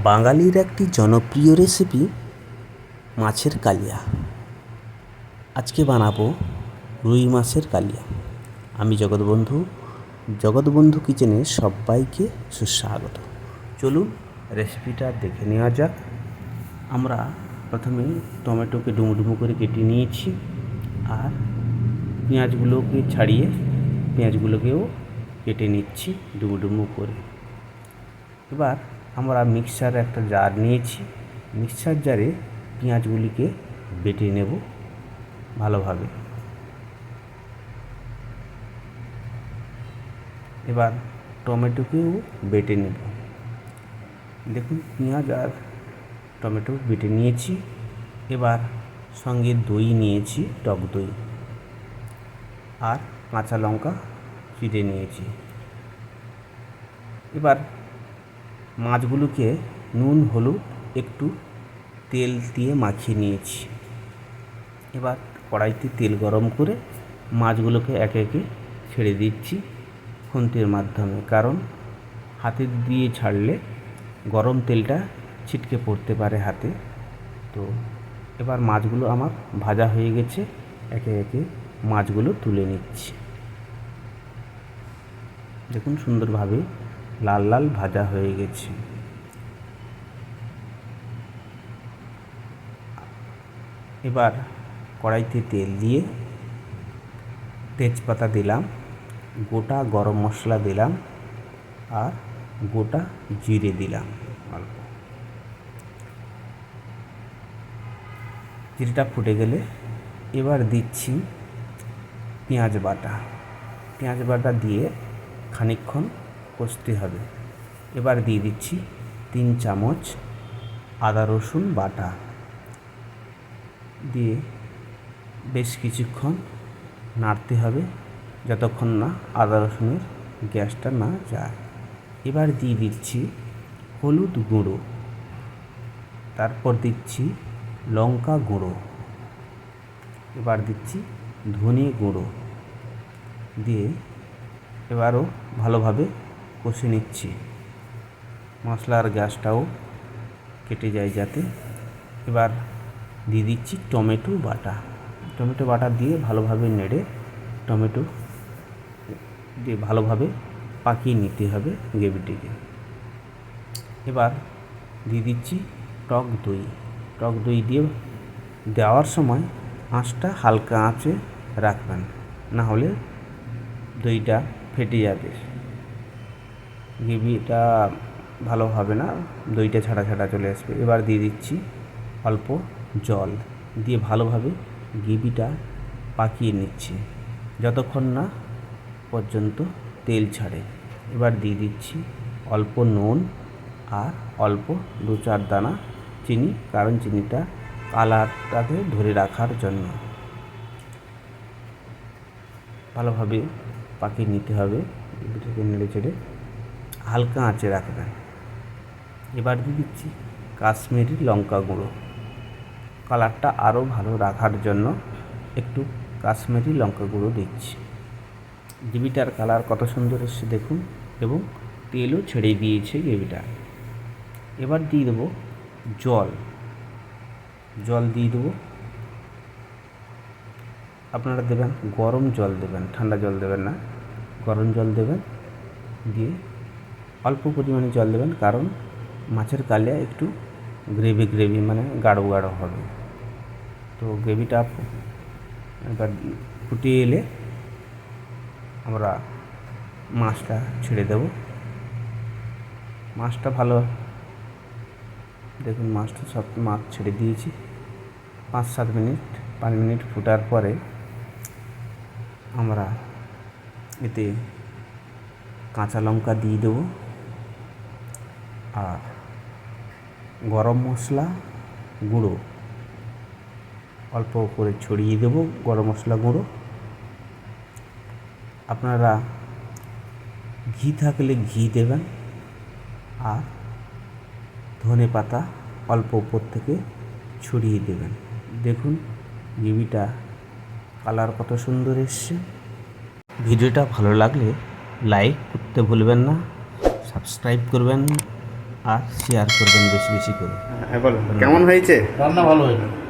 বাঙালির একটি জনপ্রিয় রেসিপি মাছের কালিয়া। আজকে বানাবো রুই মাছের কালিয়া। আমি জগৎবন্ধু কিচেনে সবাইকে সুস্বাগত। চলুন রেসিপিটা দেখে নেওয়া যাক। আমরা প্রথমে টমেটোকে ডুমো করে কেটে নিয়েছি, আর পেঁয়াজগুলোকে ছাড়িয়ে পেঁয়াজগুলোকেও কেটে নিচ্ছি ডুমো করে। এবার আমরা মিক্সার একটা জার নিয়েছি, মিক্সার জারে পেঁয়াজগুলিকে বেটে নেব ভালোভাবে। এবার টমেটোকেও বেটে নেব। দেখুন পেঁয়াজ আর টমেটো বেটে নিয়েছি। এবার সঙ্গে দই নিয়েছি, টক দই, আর কাঁচা লঙ্কা চিড়ে নিয়েছি। এবার মাছগুলোকে নুন হলুদ একটু তেল দিয়ে মাখিয়ে নিয়েছি। এবার কড়াইতে তেল গরম করে মাছগুলোকে একে একে ছেড়ে দিচ্ছি খুন্তির মাধ্যমে, কারণ হাতে দিয়ে ছাড়লে গরম তেলটা ছিটকে পড়তে পারে হাতে। তো এবার মাছগুলো আমার ভাজা হয়ে গেছে, একে একে মাছগুলো তুলে নিচ্ছি। দেখুন সুন্দরভাবে লাল লাল ভাজা হয়ে গেছে। এবার কড়াইতে তেল দিয়ে তেজপাতা দিলাম, গোটা গরম মশলা দিলাম, আর গোটা জিরে দিলাম অল্প। জিরেটা ফুটে গেলে এবার দিচ্ছি পেঁয়াজ বাটা দিয়ে খানিকক্ষণ কষতে হবে। এবার দিয়ে দিচ্ছি 3 চামচ আদা রসুন বাটা দিয়ে বেশ কিছুক্ষণ নাড়তে হবে, যতক্ষণ না আদা রসুনের গ্যাসটা না যায়। এবার দিয়ে দিচ্ছি হলুদ গুঁড়ো, তারপর দিচ্ছি লঙ্কা গুঁড়ো, এবার দিচ্ছি ধনে গুঁড়ো দিয়ে এবারও ভালোভাবে কষে নিচ্ছি। মশলার গ্যাসটাও কেটে যায় যাতে। এবার দিয়ে দিচ্ছি টমেটো বাটা দিয়ে ভালোভাবে নেড়ে টমেটো দিয়ে ভালোভাবে পাকিয়ে নিতে হবে গ্রেভিটিকে। এবার দিয়ে দিচ্ছি টক দই দিয়ে দেওয়ার সময় আঁচটা হালকা আঁচে রাখবেন, না হলে দইটা ফেটে যাবে, গ্রেভিটা ভালো হবে না, দইটা ছাড়া চলে আসবে। এবার দিয়ে দিচ্ছি অল্প জল দিয়ে ভালোভাবে গ্রেভিটা পাকিয়ে নিচ্ছি যতক্ষণ না পর্যন্ত তেল ছাড়ে। এবার দিয়ে দিচ্ছি অল্প নুন আর অল্প 2-4 দানা চিনি, কারণ চিনিটা কালারটাকে ধরে রাখার জন্য। ভালোভাবে পাকিয়ে নিতে হবে, গ্রেভিটাকে নেড়ে চেড়ে হালকা আঁচে রাখবেন। এবার দিয়ে দিচ্ছি কাশ্মীরি লঙ্কা গুঁড়ো, কালারটা আরও ভালো রাখার জন্য একটু কাশ্মীরি লঙ্কা গুঁড়ো দিচ্ছি। গ্রেভিটার কালার কত সুন্দর এসছে দেখুন, এবং তেলও ছেড়ে দিয়েছে গ্রেভিটা। এবার দিয়ে দেবো জল দিয়ে দেবো। আপনারা দেবেন গরম জল দেবেন, ঠান্ডা জল দেবেন না, গরম জল দেবেন। দিয়ে অল্প পরিমাণে জল দেবেন, কারণ মাছের কালিয়া একটু গ্রেভি মানে গাঢ় হবে। তো গ্রেভিটা এবার ফুটে এলে আমরা মাছটা ছেড়ে দেব। মাছটা ভালো দেখুন, মাছ ছেড়ে দিয়েছি। 5 মিনিট ফুটার পরে আমরা এতে কাঁচা লঙ্কা দিয়ে দেব, আর গরম মশলা গুঁড়ো অল্প করে ছড়িয়ে দেব। গরম মশলা গুঁড়ো, আপনারা ঘি থাকলে ঘি দেবেন, আর ধনে পাতা অল্প উপর থেকে ছড়িয়ে দেবেন। দেখুন গ্রেভিটা কালার কত সুন্দর এসছে। ভিডিওটা ভালো লাগলে লাইক করতে ভুলবেন না, সাবস্ক্রাইব করবেন আর শেয়ার করবেন বেশি বেশি করে। হ্যাঁ বলো কেমন হয়েছে? রান্না ভালো হয়েছে।